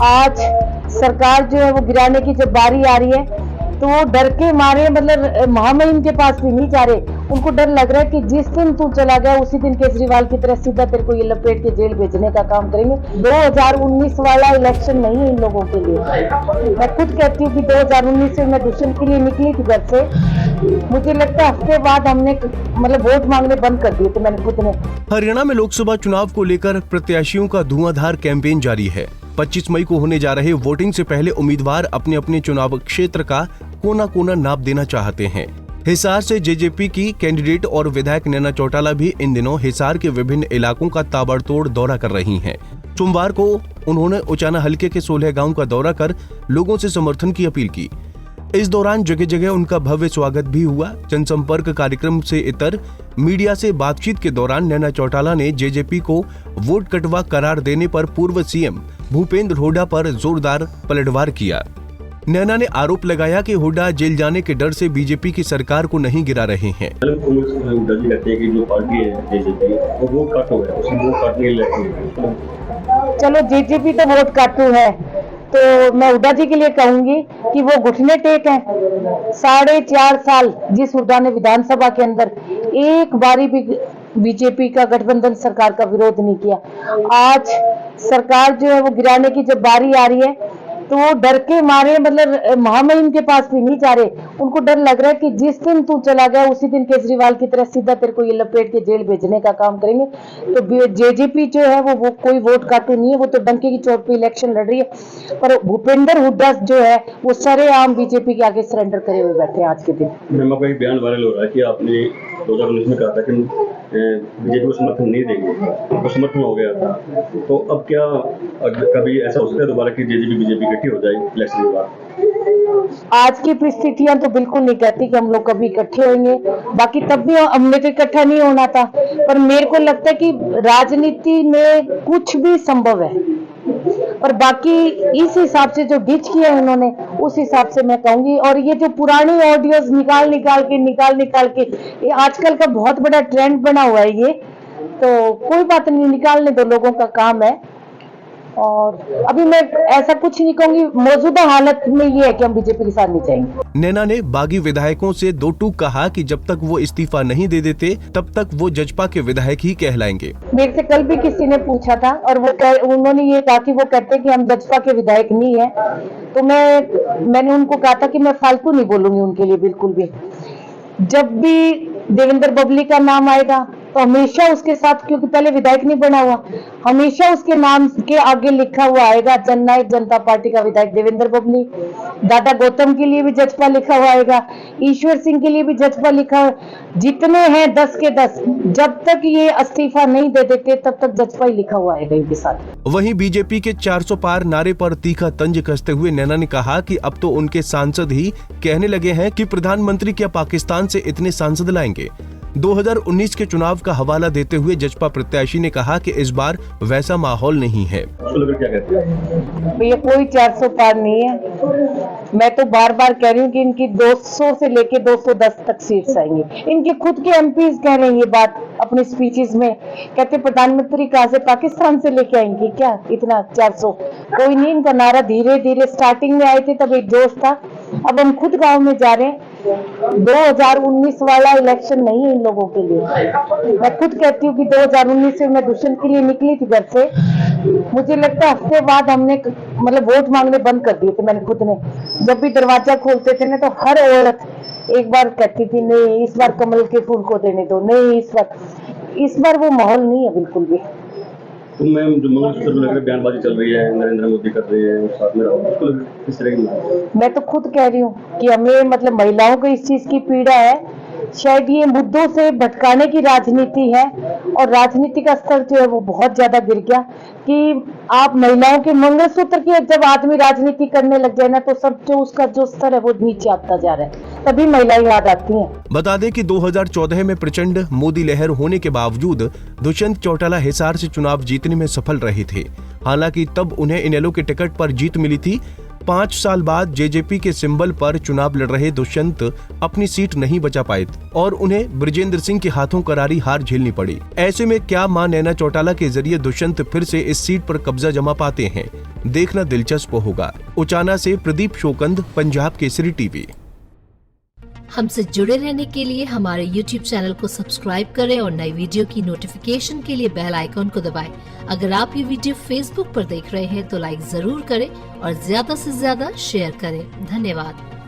आज सरकार जो है वो गिराने की जब बारी आ रही है तो वो डर के मारे, मतलब महामहिम के पास भी नहीं जा रहे। उनको डर लग रहा है कि जिस दिन तू चला गया उसी दिन केजरीवाल की तरह सीधा तेरे को ये लपेट के जेल भेजने का काम करेंगे। 2019 वाला इलेक्शन नहीं है इन लोगों के लिए। मैं खुद कहती हूँ कि 2019 से मैं दुष्यंत के लिए निकली थी घर से। मुझे लगता है हफ्ते बाद हमने मतलब वोट मांगने बंद कर दिए थे, मैंने खुद ने। हरियाणा में लोकसभा चुनाव को लेकर प्रत्याशियों का धुआंधार कैंपेन जारी है। 25 मई को होने जा रहे वोटिंग से पहले उम्मीदवार अपने अपने चुनाव क्षेत्र का कोना कोना नाप देना चाहते हैं। हिसार से जेजेपी की कैंडिडेट और विधायक नैना चौटाला भी इन दिनों हिसार के विभिन्न इलाकों का ताबड़तोड़ दौरा कर रही हैं। सोमवार को उन्होंने उचाना हलके के 16 गांव का दौरा कर लोगों से समर्थन की अपील की। इस दौरान जगह जगह उनका भव्य स्वागत भी हुआ। जनसंपर्क कार्यक्रम से इतर मीडिया से बातचीत के दौरान नैना चौटाला ने जेजेपी को वोट कटवा करार देने पर पूर्व सीएम भूपेंद्र हुड्डा पर जोरदार पलटवार किया। नैना ने आरोप लगाया कि हुड्डा जेल जाने के डर से बीजेपी की सरकार को नहीं गिरा रहे हैं। चलो जेजेपी तो वोट काटू है, तो मैं हुड्डा जी के लिए कहूंगी कि वो घुटने टेक हैं। 4.5 साल जिस हुड्डा ने विधानसभा के अंदर एक बारी भी बीजेपी का गठबंधन सरकार का विरोध नहीं किया। आज सरकार जो है वो गिराने की जब बारी आ रही है तो वो डर के मारे, मतलब महामहिम के पास भी नहीं जा रहे। उनको डर लग रहा है कि जिस दिन तू चला गया उसी दिन केजरीवाल की तरह सीधा तेरे को ये लपेट के जेल भेजने का काम करेंगे। तो जेजेपी जो है वो कोई वोट काटू नहीं है, वो तो डंके की चोट पे इलेक्शन लड़ रही है। पर भूपेंद्र हुड्डा जो है वो सरेआम बीजेपी के आगे सरेंडर करे हुए बैठे हैं आज के दिन। मेमा का एक बयान वायरल हो रहा है कि आपने 2019 में कहा था कि बीजेपी को समर्थन नहीं देंगे, तो समर्थन हो गया था। तो अब क्या कभी ऐसा हो सकता है दोबारा कि जेजेपी बीजेपी इकट्ठी हो जाए इलेक्शन के बाद? आज की परिस्थितियां तो बिल्कुल नहीं कहती कि हम लोग कभी इकट्ठे होंगे। बाकी तब भी हमने तो इकट्ठा नहीं होना था, पर मेरे को लगता है कि राजनीति में कुछ भी संभव है। और बाकी इस हिसाब से जो डिच किया है उन्होंने, उस हिसाब से मैं कहूंगी। और ये जो पुरानी ऑडियोज निकाल के ये आजकल का बहुत बड़ा ट्रेंड बना हुआ है ये, तो कोई बात नहीं, निकालने दो, लोगों का काम है। और अभी मैं ऐसा कुछ नहीं कहूंगी, मौजूदा हालत में ये है कि हम बीजेपी के साथ नहीं जाएंगे। नैना ने बागी विधायकों से दो टूक कहा कि जब तक वो इस्तीफा नहीं दे देते तब तक वो जजपा के विधायक ही कहलाएंगे। मेरे से कल भी किसी ने पूछा था और उन्होंने ये कहा कि वो कहते कि हम जजपा के विधायक नहीं है। तो मैंने उनको कहा था कि मैं फालतू नहीं बोलूंगी उनके लिए बिल्कुल भी। जब भी देवेंद्र बबली का नाम आएगा तो हमेशा उसके साथ, क्योंकि पहले विधायक नहीं बना हुआ, हमेशा उसके नाम के आगे लिखा हुआ आएगा जननायक जनता पार्टी का विधायक देवेंद्र बबली। दादा गौतम के लिए भी जजपा लिखा हुआ आएगा, ईश्वर सिंह के लिए भी जजपा लिखा हुआ। जितने हैं 10 के 10, जब तक ये इस्तीफा नहीं दे देते तब तक जजपा ही लिखा हुआ आएगा इनके साथ। वहीं बीजेपी के 400 पार नारे पर तीखा तंज कसते हुए नैना ने कहा कि अब तो उनके सांसद ही कहने लगे हैं कि प्रधानमंत्री क्या पाकिस्तान से इतने सांसद लाएंगे। 2019 के चुनाव का हवाला देते हुए जजपा प्रत्याशी ने कहा कि इस बार वैसा माहौल नहीं है। भैया कोई 400 पार नहीं है। मैं तो बार बार कह रही हूँ कि इनकी 200 से लेके 210 तक सीट्स आएंगी। इनके खुद के एमपीज कह रहे हैं ये बात अपनी स्पीचेस में, कहते प्रधानमंत्री कहाँ से पाकिस्तान से लेके आएंगे क्या इतना 400? कोई नहीं, इनका नारा धीरे धीरे, स्टार्टिंग में आए थे तब एक जोश था, अब हम खुद गाँव में जा रहे हैं। 2019 वाला इलेक्शन नहीं है इन लोगों के लिए। मैं खुद कहती हूँ कि 2019 से मैं दुष्यंत के लिए निकली थी घर से। मुझे लगता है हफ्ते बाद हमने मतलब वोट मांगने बंद कर दिए थे, मैंने खुद ने। जब भी दरवाजा खोलते थे ना तो हर औरत एक बार कहती थी नहीं इस बार कमल के फूल को देने दो, नहीं इस बार वो माहौल नहीं है बिल्कुल भी। तो मैम जो मंगलसूत्र लेकर बयानबाजी चल रही है, नरेंद्र मोदी कर रही है, साथ में राहुल, किस तरह की? मैं तो खुद कह रही हूँ कि हमें मतलब महिलाओं को इस चीज की पीड़ा है। शायद ये मुद्दों से भटकाने की राजनीति है और राजनीति का स्तर जो है वो बहुत ज्यादा गिर गया कि आप महिलाओं के मंगलसूत्र की जब आदमी राजनीति करने लग जाए ना तो सब जो उसका जो स्तर है वो नीचे आता जा रहा है, तभी महिलाएं याद आती हैं। बता दें कि 2014 में प्रचंड मोदी लहर होने के बावजूद दुष्यंत चौटाला हिसार से चुनाव जीतने में सफल रहे थे। हालांकि तब उन्हें इनेलो के टिकट पर जीत मिली थी। 5 साल बाद जेजेपी के सिंबल पर चुनाव लड़ रहे दुष्यंत अपनी सीट नहीं बचा पाए और उन्हें बृजेंद्र सिंह के हाथों करारी हार झेलनी पड़ी। ऐसे में क्या मां नैना चौटाला के जरिए दुष्यंत फिर से इस सीट पर कब्जा जमा पाते हैं, देखना दिलचस्प होगा। उचाना से प्रदीप शोकंद, पंजाब केसरी टीवी। हमसे जुड़े रहने के लिए हमारे YouTube चैनल को सब्सक्राइब करें और नई वीडियो की नोटिफिकेशन के लिए बेल आइकॉन को दबाएं। अगर आप ये वीडियो Facebook पर देख रहे हैं तो लाइक जरूर करें और ज्यादा से ज्यादा शेयर करें। धन्यवाद।